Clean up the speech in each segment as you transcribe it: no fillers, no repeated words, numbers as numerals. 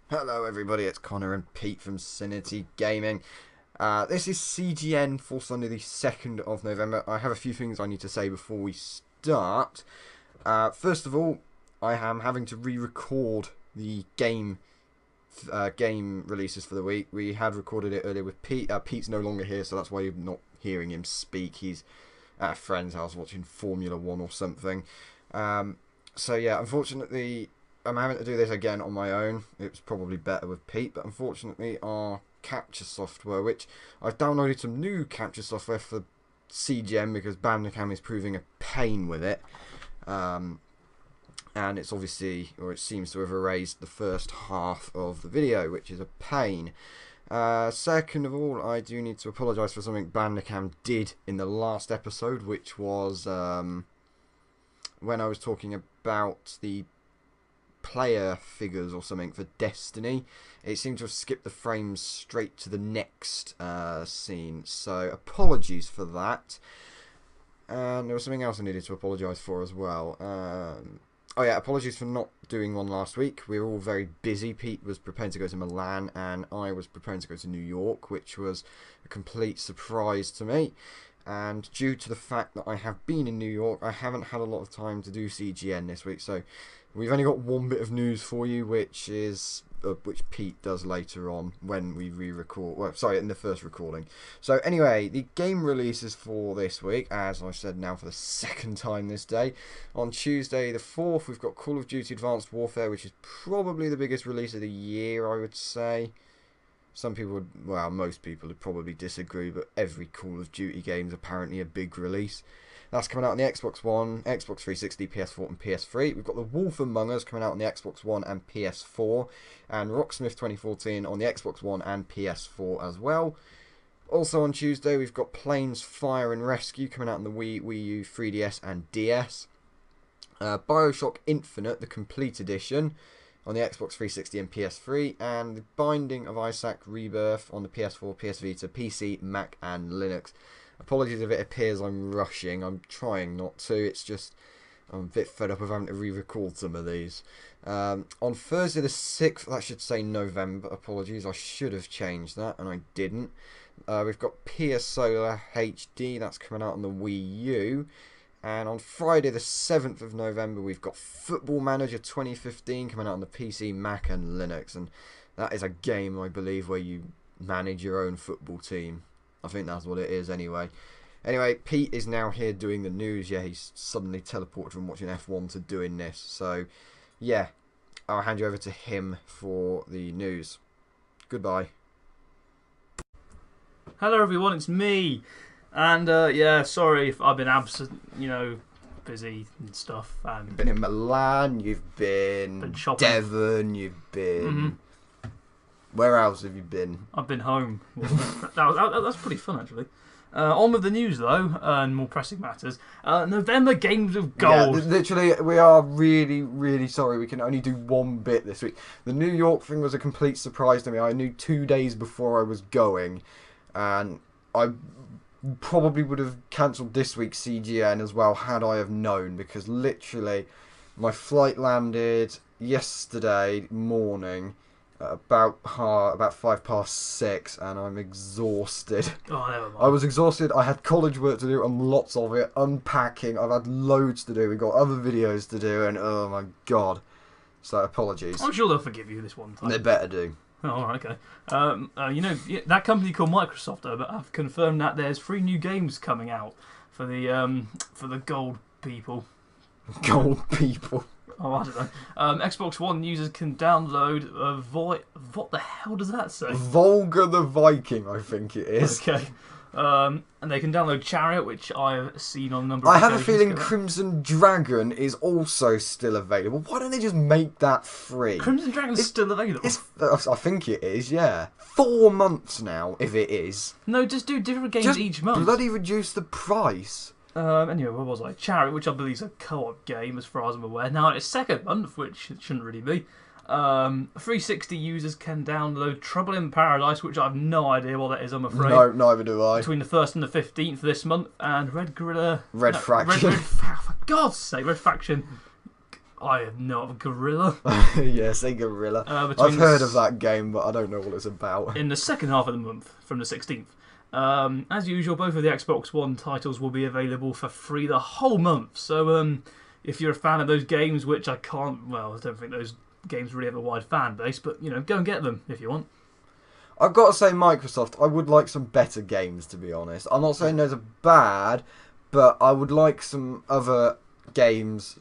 Hello everybody, it's Connor and Pete from Cinity Gaming. This is CGN for Sunday the 2nd of November. I have a few things I need to say before we start. First of all, I am having to re-record the game releases for the week. We had recorded it earlier with Pete. Pete's no longer here, so that's why you're not hearing him speak. He's at a friend's house watching Formula 1 or something. So yeah, unfortunately, I'm having to do this again on my own. It was probably better with Pete, but unfortunately our capture software, which I've downloaded some new capture software for CGN because Bandicam is proving a pain with it. And it's obviously, or it seems to have erased the first half of the video, which is a pain. Second of all, I do need to apologise for something Bandicam did in the last episode, which was when I was talking about the player figures or something for Destiny. It seemed to have skipped the frames straight to the next scene, so apologies for that. And there was something else I needed to apologise for as well. Oh yeah, apologies for not doing one last week. We were all very busy. Pete was preparing to go to Milan and I was preparing to go to New York, which was a complete surprise to me. And due to the fact that I have been in New York, I haven't had a lot of time to do CGN this week. So we've only got one bit of news for you, which is which Pete does later on when we re-record. Well, sorry, in the first recording. So anyway, the game releases for this week, as I said now for the second time this day. On Tuesday the 4th, we've got Call of Duty Advanced Warfare, which is probably the biggest release of the year, I would say. Some people would, well, most people would probably disagree, but every Call of Duty game is apparently a big release. That's coming out on the Xbox One, Xbox 360, PS4 and PS3. We've got The Wolf Among Us coming out on the Xbox One and PS4. And Rocksmith 2014 on the Xbox One and PS4 as well. Also on Tuesday, we've got Planes, Fire and Rescue coming out on the Wii U, 3DS and DS. Bioshock Infinite, the Complete Edition, on the Xbox 360 and PS3, and The Binding of Isaac Rebirth on the PS4, PS Vita, PC, Mac and Linux. Apologies if it appears I'm rushing, I'm trying not to, it's just I'm a bit fed up of having to re-record some of these. On Thursday the 6th, that should say November, apologies, I should have changed that and I didn't. We've got PS Solar HD, that's coming out on the Wii U. And on Friday the 7th of November, we've got Football Manager 2015 coming out on the PC, Mac and Linux. And that is a game, I believe, where you manage your own football team. I think that's what it is anyway. Anyway, Pete is now here doing the news. Yeah, he's suddenly teleported from watching F1 to doing this. So, yeah, I'll hand you over to him for the news. Goodbye. Hello everyone, it's me. And yeah, sorry if I've been absent, busy and stuff. You've been in Milan, you've been shopping. Devon, you've been... Where else have you been? I've been home. That's pretty fun, actually. On with the news, though, and more pressing matters. November Games of Gold. Yeah, literally, we are really, really sorry. We can only do one bit this week. The New York thing was a complete surprise to me. I knew 2 days before I was going, and I probably would have cancelled this week's CGN as well had I have known, because literally my flight landed yesterday morning at about 6:05, and I'm exhausted. Oh, never mind. I was exhausted. I had college work to do and lots of it, unpacking. I've had loads to do. We've got other videos to do, and oh my god. So apologies. I'm sure they'll forgive you this one time. They better do. Oh, alright, okay. That company called Microsoft, but I've confirmed that there's 3 new games coming out for the gold people. Gold people. Oh, I don't know. Xbox One users can download what the hell does that say? Volga the Viking, I think it is. Okay. And they can download Chariot, which I've seen on a number of I have a occasions. feeling Crimson Dragon is also still available. Why don't they just make that free? Crimson Dragon's still available? I think it is, yeah. 4 months now, if it is. No, just do different games each month. Bloody reduce the price. Anyway, what was I? Chariot, which I believe is a co-op game, as far as I'm aware. Now, in its 2nd month, which it shouldn't really be. 360 users can download Trouble in Paradise, which I have no idea what that is, I'm afraid. No, neither do I. Between the 1st and the 15th this month, and Red Faction. For God's sake, Red Faction. I have not. Gorilla. Yeah, say Gorilla. Between I've heard of that game, but I don't know what it's about. In the second half of the month, from the 16th. As usual, both of the Xbox One titles will be available for free the whole month. So if you're a fan of those games, which I don't think those games really have a wide fan base, but go and get them if you want. I've got to say, Microsoft, I would like some better games, to be honest. I'm not saying those are bad, but I would like some other games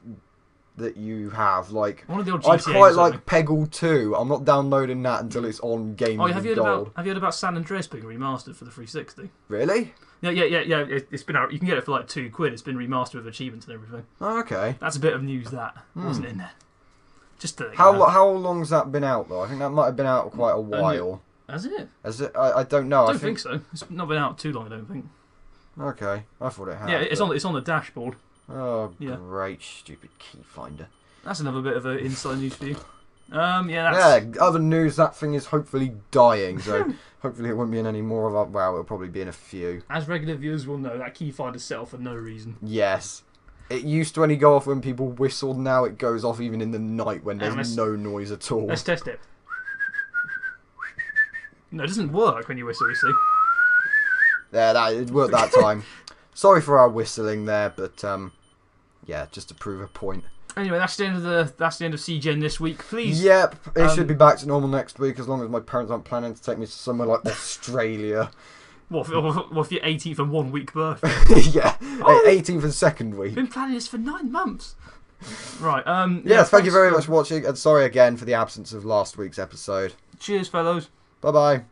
that you have. Like, one of the old I'd GTA quite like Peggle 2. I'm not downloading that until it's on Games have you Gold. heard about San Andreas being remastered for the 360? Really? Yeah. It's been out. You can get it for like £2. It's been remastered with achievements and everything. Oh, okay. That's a bit of news that wasn't in there. Just to how long's that been out though? I think that might have been out quite a while. Has it? Has it? I don't know. I don't think so. It's not been out too long. I don't think. Okay, I thought it had. Yeah, it's on the dashboard. Oh, great, stupid key finder. That's another bit of inside news for you. Other news. That thing is hopefully dying. So hopefully it won't be in any more of our. Well, it'll probably be in a few. As regular viewers will know, that key finder's set off for no reason. Yes. It used to only go off when people whistled. Now it goes off even in the night when there's no noise at all. Let's test it. No, it doesn't work when you whistle, you see. Yeah, it worked that time. Sorry for our whistling there, but yeah, just to prove a point. Anyway, that's the end of CGN this week. Please. Yep, it should be back to normal next week as long as my parents aren't planning to take me to somewhere like Australia. What for your 18th and 1 week birthday? Yeah, 18th and second week. Been planning this for 9 months. Right. Yes, thank you very much for watching, and sorry again for the absence of last week's episode. Cheers, fellows. Bye bye.